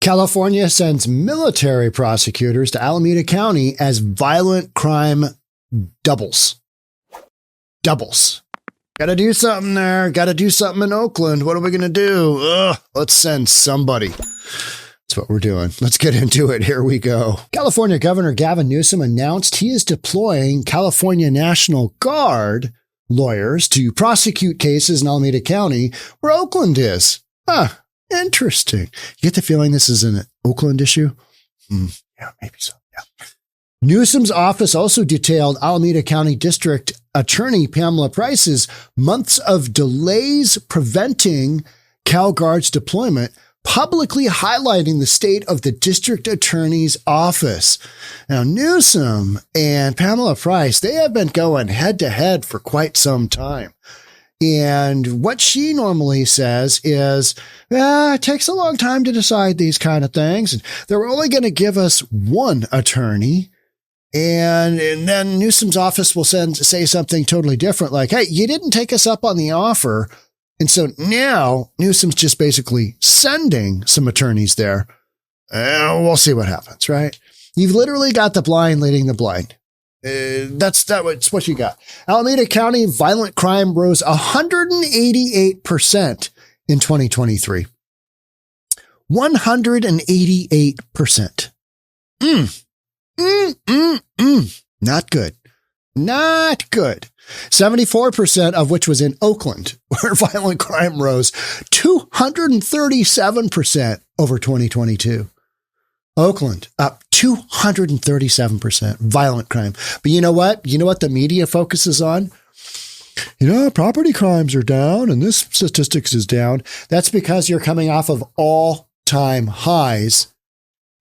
California sends military prosecutors to Alameda County as violent crime doubles. Got to do something there. Got to do something in Oakland. What are we going to do? Let's send somebody. That's what we're doing. Let's get into it. Here we go. California Governor Gavin Newsom announced he is deploying California National Guard lawyers to prosecute cases in Alameda County where Oakland is. Interesting. You get the feeling this is an Oakland issue? Yeah, maybe so. Yeah. Newsom's office also detailed Alameda County District Attorney Pamela Price's months of delays preventing CalGuard's deployment, publicly highlighting the state of the district attorney's office. Now, Newsom and Pamela Price, they have been going head to head for quite some time. And what she normally says is, it takes a long time to decide these kind of things. And they're only going to give us one attorney. And then Newsom's office will say something totally different, like, hey, you didn't take us up on the offer. And so now Newsom's just basically sending some attorneys there. We'll see what happens, right? You've literally got the blind leading the blind. That's what you got. Alameda County violent crime rose 188% in 2023. 188%. Not good. Not good. 74% of which was in Oakland, where violent crime rose 237% over 2022. Oakland up 237% violent crime. But you know what? You know what the media focuses on? Property crimes are down and this statistics is down. That's because you're coming off of all-time highs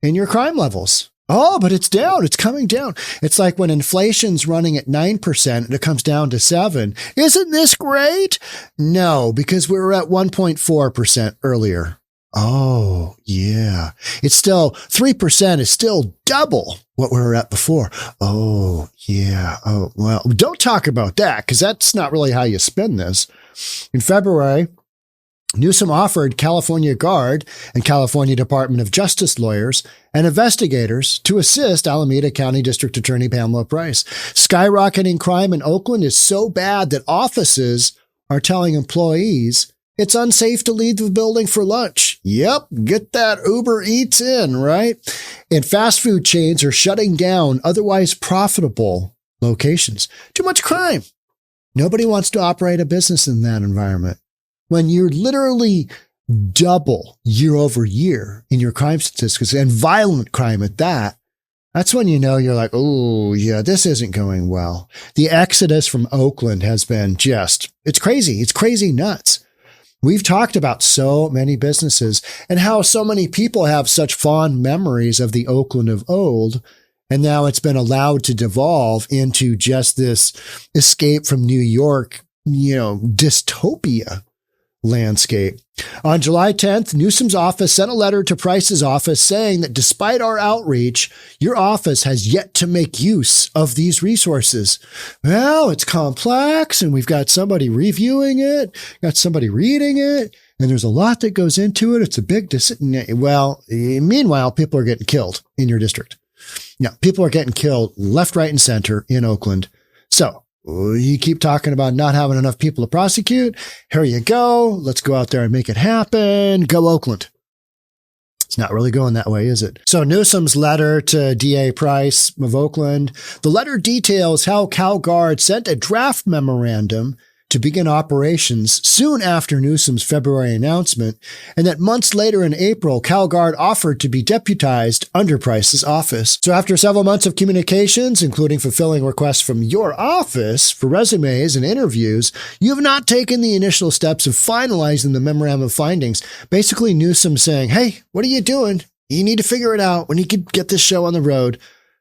in your crime levels. Oh, but it's down. It's coming down. It's like when inflation's running at 9% and it comes down to 7%. Isn't this great? No, because we were at 1.4% earlier. Oh, yeah. It's still 3% is still double what we were at before. Oh, yeah. Oh, well, don't talk about that because that's not really how you spin this. In February, Newsom offered California Guard and California Department of Justice lawyers and investigators to assist Alameda County District Attorney Pamela Price. Skyrocketing crime in Oakland is so bad that offices are telling employees it's unsafe to leave the building for lunch. Yep, get that Uber Eats in, right? And fast food chains are shutting down otherwise profitable locations. Too much crime. Nobody wants to operate a business in that environment. When you're literally double year over year in your crime statistics and violent crime at that, that's when you know you're like, oh, yeah, this isn't going well. The exodus from Oakland has been it's crazy. It's crazy nuts. We've talked about so many businesses and how so many people have such fond memories of the Oakland of old. And now it's been allowed to devolve into just this escape from New York, dystopia landscape. On July 10th, Newsom's office sent a letter to Price's office saying that despite our outreach, your office has yet to make use of these resources. Well, it's complex and we've got somebody reviewing it, got somebody reading it, and there's a lot that goes into it. It's a big decision. Well, meanwhile, people are getting killed in your district. Yeah, people are getting killed left, right, and center in Oakland. So you keep talking about not having enough people to prosecute. Here you go. Let's go out there and make it happen. Go Oakland. It's not really going that way, is it? So Newsom's letter to DA Price of Oakland, the letter details how CalGuard sent a draft memorandum to begin operations soon after Newsom's February announcement, and that months later in April, CalGuard offered to be deputized under Price's office. So after several months of communications, including fulfilling requests from your office for resumes and interviews, you have not taken the initial steps of finalizing the memorandum of findings. Basically, Newsom saying, hey, what are you doing? You need to figure it out when you can get this show on the road.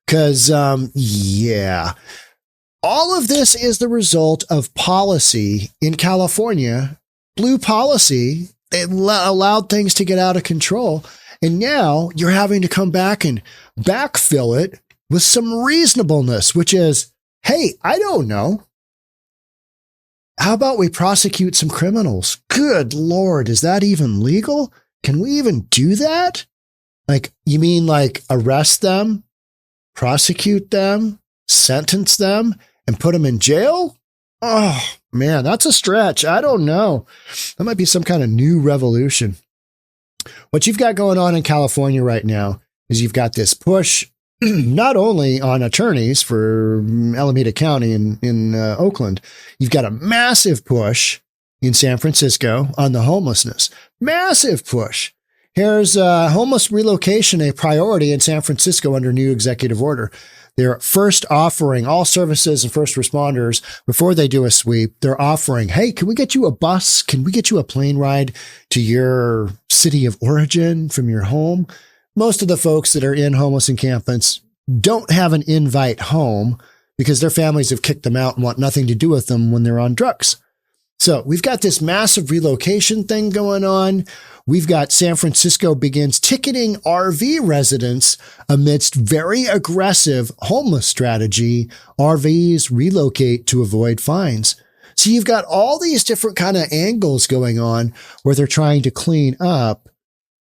Because, yeah. All of this is the result of policy in California, blue policy. It allowed things to get out of control. And now you're having to come back and backfill it with some reasonableness, which is, hey, I don't know. How about we prosecute some criminals? Good Lord, is that even legal? Can we even do that? Like, you mean like arrest them, prosecute them, sentence them, and put them in jail? Oh, man, that's a stretch. I don't know. That might be some kind of new revolution. What you've got going on in California right now is you've got this push not only on attorneys for Alameda County in Oakland, you've got a massive push in San Francisco on the homelessness. Massive push. Here's homeless relocation, a priority in San Francisco under new executive order. They're first offering all services and first responders, before they do a sweep, they're offering, hey, can we get you a bus? Can we get you a plane ride to your city of origin from your home? Most of the folks that are in homeless encampments don't have an invite home because their families have kicked them out and want nothing to do with them when they're on drugs. So we've got this massive relocation thing going on. We've got San Francisco begins ticketing RV residents amidst very aggressive homeless strategy. RVs relocate to avoid fines. So you've got all these different kind of angles going on where they're trying to clean up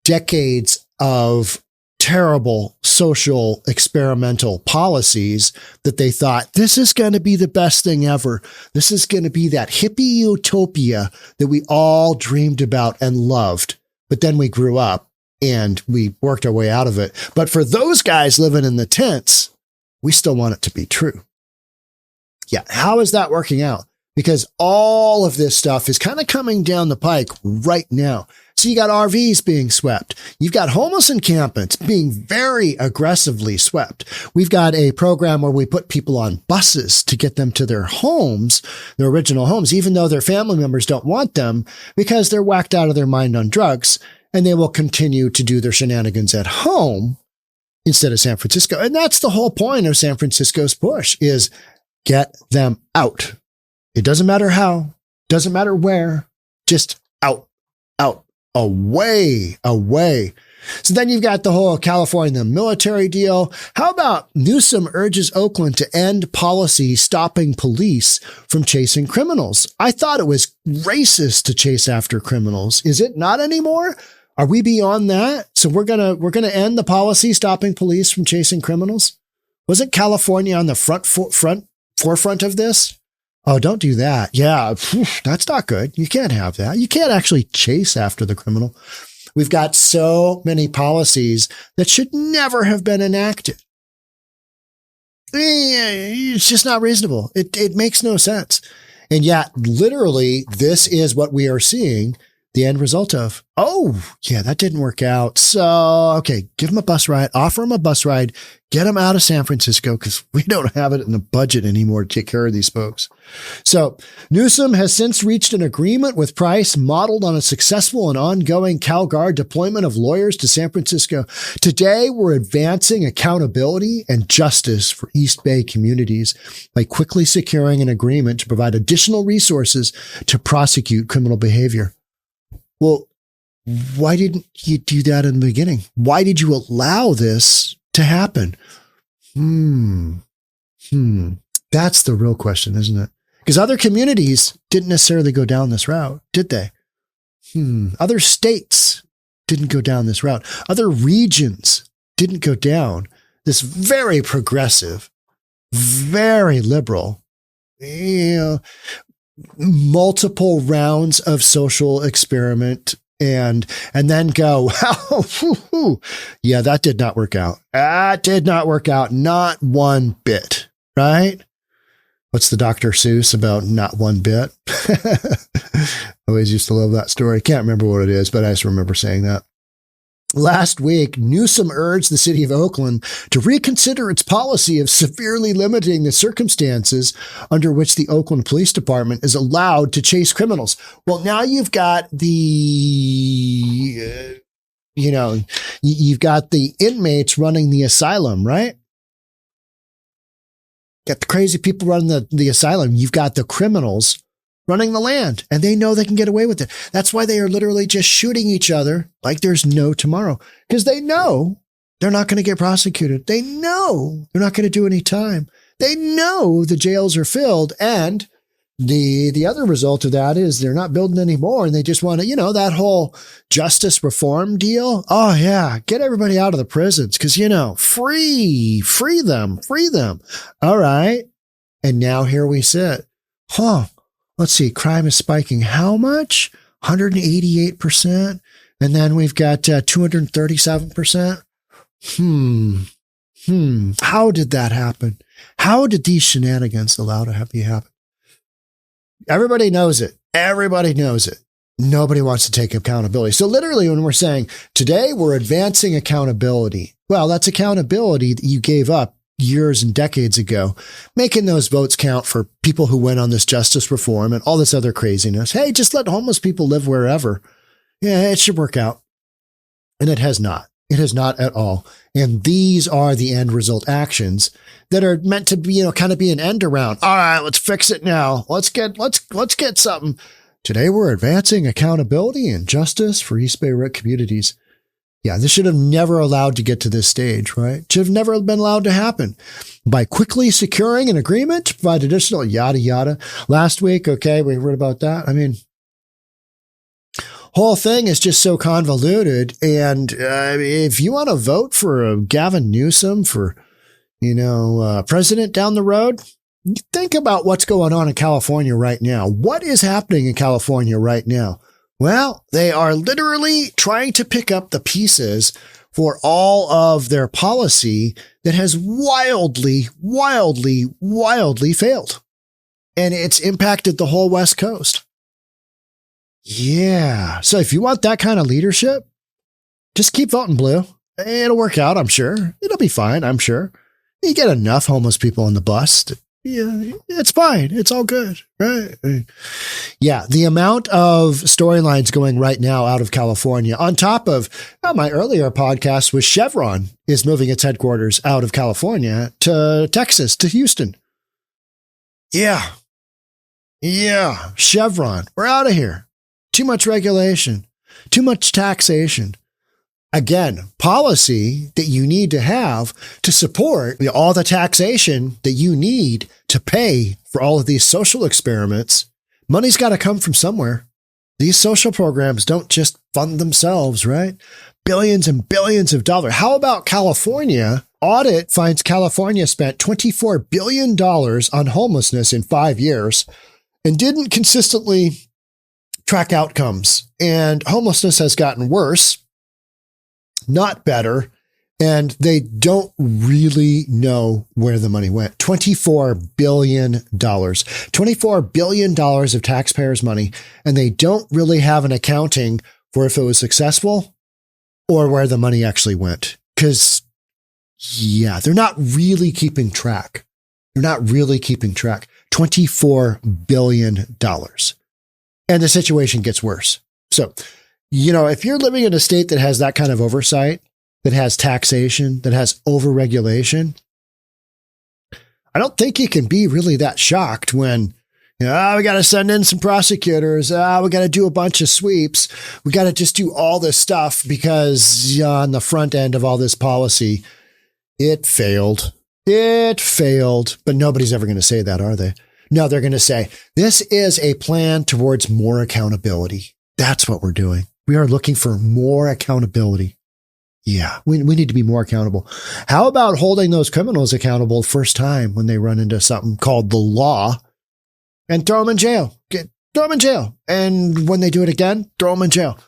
decades of terrible social experimental policies that they thought, this is going to be the best thing ever. This is going to be that hippie utopia that we all dreamed about and loved. But then we grew up and we worked our way out of it. But for those guys living in the tents, we still want it to be true. Yeah. How is that working out? Because all of this stuff is kind of coming down the pike right now. So you got RVs being swept. You've got homeless encampments being very aggressively swept. We've got a program where we put people on buses to get them to their homes, their original homes, even though their family members don't want them because they're whacked out of their mind on drugs, and they will continue to do their shenanigans at home instead of San Francisco. And that's the whole point of San Francisco's push, is get them out. It doesn't matter how, doesn't matter where, just out, away. So then you've got the whole California military deal. How about Newsom urges Oakland to end policy stopping police from chasing criminals? I thought it was racist to chase after criminals. Is it not anymore? Are we beyond that? So we're going to end the policy stopping police from chasing criminals? Wasn't California on the forefront of this? Oh, don't do that. Yeah, that's not good. You can't have that. You can't actually chase after the criminal. We've got so many policies that should never have been enacted. It's just not reasonable. It makes no sense. And yet, literally, this is what we are seeing the end result of. Oh, yeah, that didn't work out. So, okay, give them a bus ride, offer them a bus ride, get them out of San Francisco because we don't have it in the budget anymore to take care of these folks. So Newsom has since reached an agreement with Price modeled on a successful and ongoing CalGuard deployment of lawyers to San Francisco. Today, we're advancing accountability and justice for East Bay communities by quickly securing an agreement to provide additional resources to prosecute criminal behavior. Well, why didn't you do that in the beginning? Why did you allow this to happen? That's the real question, isn't it? Because other communities didn't necessarily go down this route, did they? Other states didn't go down this route. Other regions didn't go down this very progressive, very liberal, multiple rounds of social experiment and then go, yeah, that did not work out. That did not work out. Not one bit, right? What's the Dr. Seuss about not one bit? I always used to love that story. Can't remember what it is, but I just remember saying that. Last week, Newsom urged the city of Oakland to reconsider its policy of severely limiting the circumstances under which the Oakland Police Department is allowed to chase criminals. Well, now you've got you've got the inmates running the asylum, right? Got the crazy people running the asylum. You've got the criminals running the land, and they know they can get away with it. That's why they are literally just shooting each other like there's no tomorrow, because they know they're not going to get prosecuted. They know they're not going to do any time. They know the jails are filled, and the other result of that is they're not building anymore, and they just want to, that whole justice reform deal. Oh yeah, get everybody out of the prisons because, free them. All right. And now here we sit. Let's see. Crime is spiking. How much? 188%. And then we've got 237%. How did that happen? How did these shenanigans allow to be happen? Everybody knows it. Everybody knows it. Nobody wants to take accountability. So literally when we're saying today we're advancing accountability, well, that's accountability that you gave up years and decades ago, making those votes count for people who went on this justice reform and all this other craziness. Hey, just let homeless people live wherever. Yeah, it should work out. And it has not. It has not at all. And these are the end result actions that are meant to be, kind of be an end around. All right, let's fix it now. Let's get something. Today we're advancing accountability and justice for East Bay Ridge communities. Yeah, this should have never allowed to get to this stage, right? Should have never been allowed to happen. By quickly securing an agreement to provide additional yada yada. Last week, okay, we heard about that. I mean, whole thing is just so convoluted. And if you want to vote for Gavin Newsom for, president down the road, think about what's going on in California right now. What is happening in California right now? Well, they are literally trying to pick up the pieces for all of their policy that has wildly failed. And it's impacted the whole West Coast. Yeah. So if you want that kind of leadership, just keep voting blue. It'll work out, I'm sure. It'll be fine, I'm sure. You get enough homeless people on the bus. Yeah, it's fine. It's all good, right? Yeah, the amount of storylines going right now out of California, on top of my earlier podcast with Chevron is moving its headquarters out of California to Texas, to Houston. Yeah, Chevron, we're out of here. Too much regulation, too much taxation. Again, policy that you need to have to support all the taxation that you need to pay for all of these social experiments. Money's got to come from somewhere. These social programs don't just fund themselves, right? Billions and billions of dollars. How about California? Audit finds California spent $24 billion on homelessness in 5 years and didn't consistently track outcomes. And homelessness has gotten worse, not better, and they don't really know where the money went. $24 billion. $24 billion of taxpayers' money, and they don't really have an accounting for if it was successful or where the money actually went. Because, yeah, they're not really keeping track. $24 billion. And the situation gets worse. So, if you're living in a state that has that kind of oversight, that has taxation, that has overregulation, I don't think you can be really that shocked when, we got to send in some prosecutors. We got to do a bunch of sweeps. We got to just do all this stuff because on the front end of all this policy, it failed. But nobody's ever going to say that, are they? No, they're going to say, this is a plan towards more accountability. That's what we're doing. We are looking for more accountability. Yeah, we need to be more accountable. How about holding those criminals accountable first time when they run into something called the law and throw them in jail? Throw them in jail. And when they do it again, throw them in jail.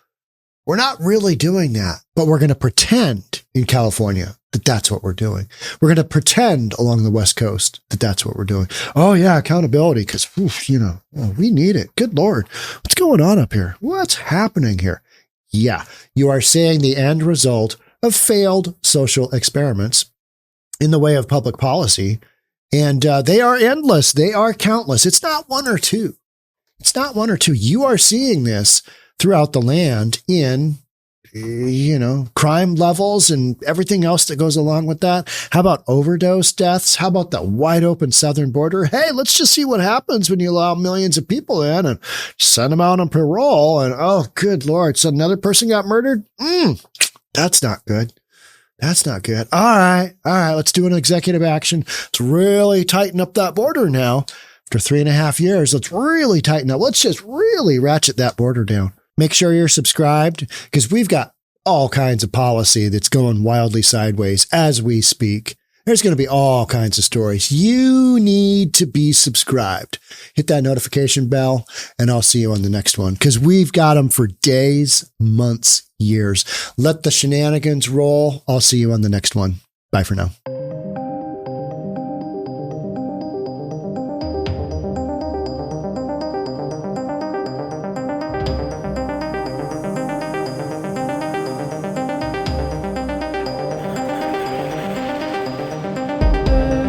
We're not really doing that, but we're going to pretend in California that that's what we're doing. We're going to pretend along the West Coast that that's what we're doing. Oh, yeah, accountability, because, we need it. Good Lord. What's going on up here? What's happening here? Yeah, you are seeing the end result of failed social experiments in the way of public policy, and they are endless. They are countless. It's not one or two. You are seeing this throughout the land in crime levels and everything else that goes along with that. How about overdose deaths? How about the wide open southern border? Hey, let's just see what happens when you allow millions of people in and send them out on parole. And oh, good Lord. So another person got murdered? That's not good. All right. Let's do an executive action to really tighten up that border now After 3.5 years, let's really tighten up. Let's just really ratchet that border down. Make sure you're subscribed because we've got all kinds of policy that's going wildly sideways as we speak. There's going to be all kinds of stories. You need to be subscribed. Hit that notification bell, and I'll see you on the next one because we've got them for days, months, years. Let the shenanigans roll. I'll see you on the next one. Bye for now.